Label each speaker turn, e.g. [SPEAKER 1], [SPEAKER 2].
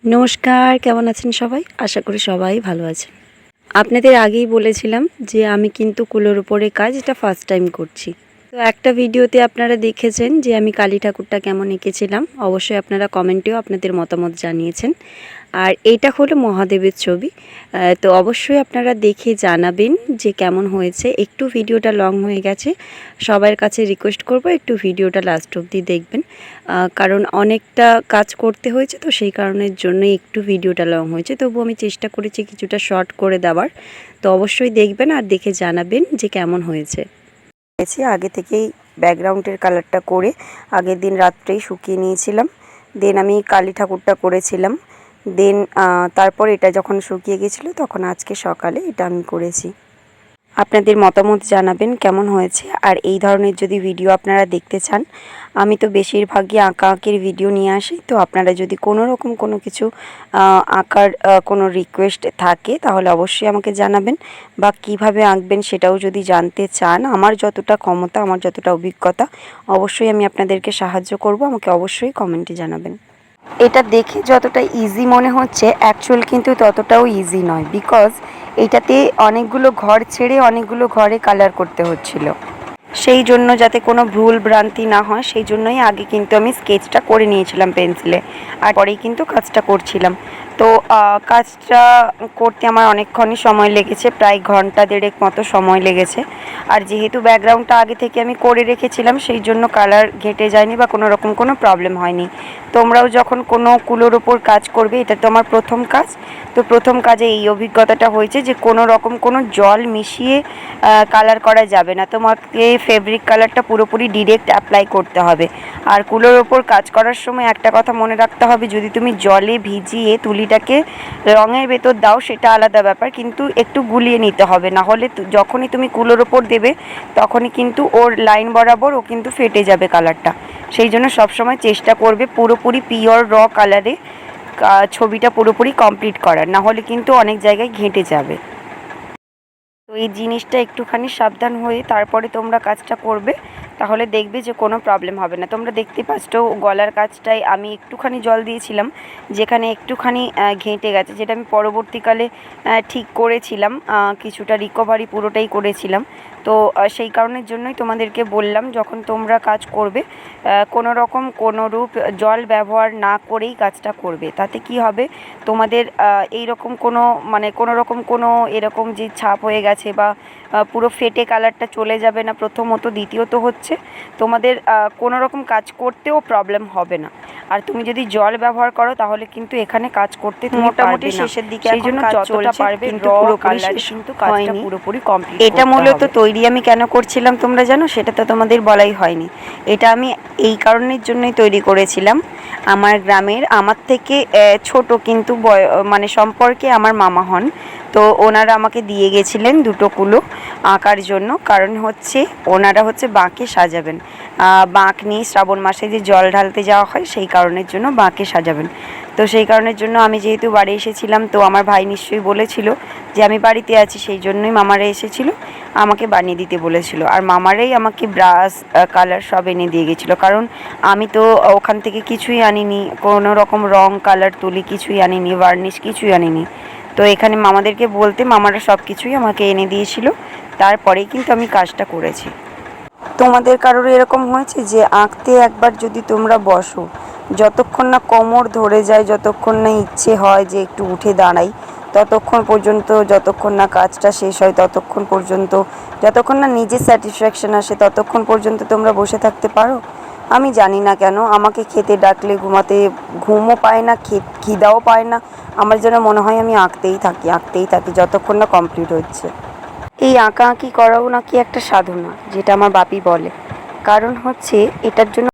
[SPEAKER 1] নমস্কার, কেমন আছেন সবাই? আশা করি সবাই ভালো আছেন। আপনাদের আগেই বলেছিলাম যে আমি কিন্তু কুলোর উপরে কাজ এটা ফার্স্ট টাইম করছি। তো একটা ভিডিওতে আপনারা দেখেছেন যে আমি কালী ঠাকুরটা কেমন এঁকেছিলাম। অবশ্যই আপনারা কমেন্টেও আপনাদের মতামত জানিয়েছেন। আর এটা হলো মহাদেবের ছবি। তো অবশ্যই আপনারা দেখে জানাবেন যে কেমন হয়েছে। একটু ভিডিওটা লং হয়ে গেছে, সবার কাছে রিকোয়েস্ট করব একটু ভিডিওটা লাস্ট অবধি দেখবেন। কারণ অনেকটা কাজ করতে হয়েছে, তো সেই কারণের জন্যই একটু ভিডিওটা লং হয়েছে। তবু আমি চেষ্টা করেছি কিছুটা শর্ট করে দেওয়ার। তো অবশ্যই দেখবেন আর দেখে জানাবেন যে কেমন হয়েছে। আগে থেকেই ব্যাকগ্রাউন্ডের কালারটা করে আগের দিন রাত্রেই শুকিয়ে নিয়েছিলাম। দেন আমি কালী ঠাকুরটা করেছিলাম। দেন তারপর এটা যখন শুকিয়ে গেছিলো তখন আজকে সকালে এটা আমি করেছি। আপনাদের মতামত জানাবেন কেমন হয়েছে। আর এই ধরনের যদি ভিডিও আপনারা দেখতে চান, আমি তো বেশিরভাগই আঁকাআঁকির ভিডিও নিয়ে আসি। তো আপনারা যদি কোনো রকম কোনো কিছু আঁকার কোনো রিকোয়েস্ট থাকে তাহলে অবশ্যই আমাকে জানাবেন, বা কিভাবে আঁকবেন সেটাও যদি জানতে চান, আমার যতটা ক্ষমতা, আমার যতটা অভিজ্ঞতা, অবশ্যই আমি আপনাদেরকে সাহায্য করব। আমাকে অবশ্যই কমেন্টে জানাবেন। এটা দেখে যতটা ইজি মনে হচ্ছে অ্যাকচুয়াল কিন্তু ততটাও ইজি নয়, বিকজ এটাতে অনেকগুলো ঘর ছেড়ে অনেকগুলো ঘরে কালার করতে হচ্ছিল। সেই জন্য যাতে কোনো ভুল ভ্রান্তি না হয় সেই জন্যই আগে কিন্তু আমি স্কেচটা করে নিয়েছিলাম পেন্সিলে, আর পরেই কিন্তু কাজটা করছিলাম। তো কাজটা করতে আমার অনেকক্ষণই সময় লেগেছে, প্রায় ঘন্টা দেড়েক মতো সময় লেগেছে। আর যেহেতু ব্যাকগ্রাউন্ডটা আগে থেকে আমি করে রেখেছিলাম সেই জন্য কালার ঘেঁটে যায়নি বা কোনো রকম কোনো প্রবলেম হয়নি। তোমরাও যখন কোনো কুলোর ওপর কাজ করবে, এটা তো আমার প্রথম কাজ, তো প্রথম কাজে এই অভিজ্ঞতাটা হয়েছে যে কোনো রকম কোনো জল মিশিয়ে কালার করা যাবে না। তোমাকে ফেব্রিক কালারটা পুরোপুরি ডিরেক্ট অ্যাপ্লাই করতে হবে। আর কুলোর ওপর কাজ করার সময় একটা কথা মনে রাখতে হবে, যদি তুমি জলে ভিজিয়ে তুলিটাকে রঙের ভেতর দাও সেটা আলাদা ব্যাপার, কিন্তু একটু গুলিয়ে নিতে হবে, না হলে যখনই তুমি কুলোর ওপর দেবে তখনই কিন্তু ওর লাইন বরাবর ও কিন্তু ফেটে যাবে কালারটা। সেই জন্য সবসময় চেষ্টা করবে পুরোপুরি পিওর র কালারে ছবিটা পুরোপুরি কমপ্লিট করার, না হলে কিন্তু অনেক জায়গায় ঘেঁটে যাবে। তো এই জিনিসটা একটুখানি সাবধান হয়ে তারপরে তোমরা কাজটা করবে, তাহলে দেখবে যে কোনো প্রবলেম হবে না। তোমরা দেখতে পাচ্ছ গলার কাজটায় আমি একটুখানি জল দিয়েছিলাম, যেখানে একটুখানি ঘেঁটে গেছে, যেটা আমি পরবর্তীকালে ঠিক করেছিলাম, কিছুটা রিকভারি পুরোটাই করেছিলাম। তো সেই কারণের জন্যই তোমাদেরকে বললাম, যখন তোমরা কাজ করবে কোনো রকম কোনোরূপ জল ব্যবহার না করেই কাজটা করবে। তাতে কি হবে, তোমাদের এই রকম কোনো রকম কোনো এরকম যে ছাপ হয়ে গেছে বা পুরো ফেটে কালারটা চলে যাবে না প্রথমত। দ্বিতীয়ত হচ্ছে তোমাদের কোনো রকম কাজ করতেও প্রবলেম হবে না। আর তুমি যদি জল ব্যবহার করো তাহলে কিন্তু এখানে কাজ করতে তুমি মোটামুটি শেষের দিকে, সেই জন্য যতটা পারবে কিন্তু পুরোপুরি কিন্তু কাজটা পুরোপুরি কমপ্লিট। এটা মূলত তৈরি আমি কেন করছিলাম তোমরা জানো? সেটা তো তোমাদের বলাই হয়নি। এটা আমি এই কারণের জন্যই তৈরি করেছিলাম। আমার গ্রামের আমার থেকে ছোট কিন্তু সম্পর্কে আমার মামা হন, তো ওনারা আমাকে দিয়ে গেছিলেন দুটো কুলো আঁকার জন্য। কারণ হচ্ছে ওনারা হচ্ছে বাঁকে সাজাবেন, বাঁক নিয়ে শ্রাবণ মাসে যে জল ঢালতে যাওয়া হয় সেই কারণের জন্য বাঁকে সাজাবেন। তো সেই কারণের জন্য আমি যেহেতু বাড়ি এসেছিলাম, তো আমার ভাই নিশ্চয়ই বলেছিল যে আমি বাড়িতে আছি, সেই জন্যই মামারা এসেছিল, আমাকে বানিয়ে দিতে বলেছিল। আর মামারাই আমাকে ব্রাশ কালার সব এনে দিয়ে গেছিলো, কারণ আমি তো ওখান থেকে কিছুই আনিনি, কোনো রকম রং কালার তুলি কিছুই আনিনি, ভার্নিশ কিছুই আনিনি। তো এখানে মামাদেরকে বলতে মামারা সব কিছুই আমাকে এনে দিয়েছিল, তারপরেই কিন্তু আমি কাজটা করেছি। তোমাদের কারোর এরকম হয়েছে যে আঁকতে একবার যদি তোমরা বসো, যতক্ষণ না কোমর ধরে যায়, যতক্ষণ না ইচ্ছে হয় যে একটু উঠে দাঁড়াই, ততক্ষণ পর্যন্ত, যতক্ষণ না কাজটা শেষ হয় ততক্ষণ পর্যন্ত, যতক্ষণ না নিজের স্যাটিসফ্যাকশান আসে ততক্ষণ পর্যন্ত তোমরা বসে থাকতে পারো? আমি জানি না কেন আমাকে খেতে ডাকলে ঘুমও পায় না, খিদাও পায় না, আমার যেন মনে হয় আমি আঁকতেই থাকি যতক্ষণ না কমপ্লিট হচ্ছে। এই আঁকাআঁকি করাও নাকি একটা সাধনা, যেটা আমার বাপি বলে। কারণ হচ্ছে এটার জন্য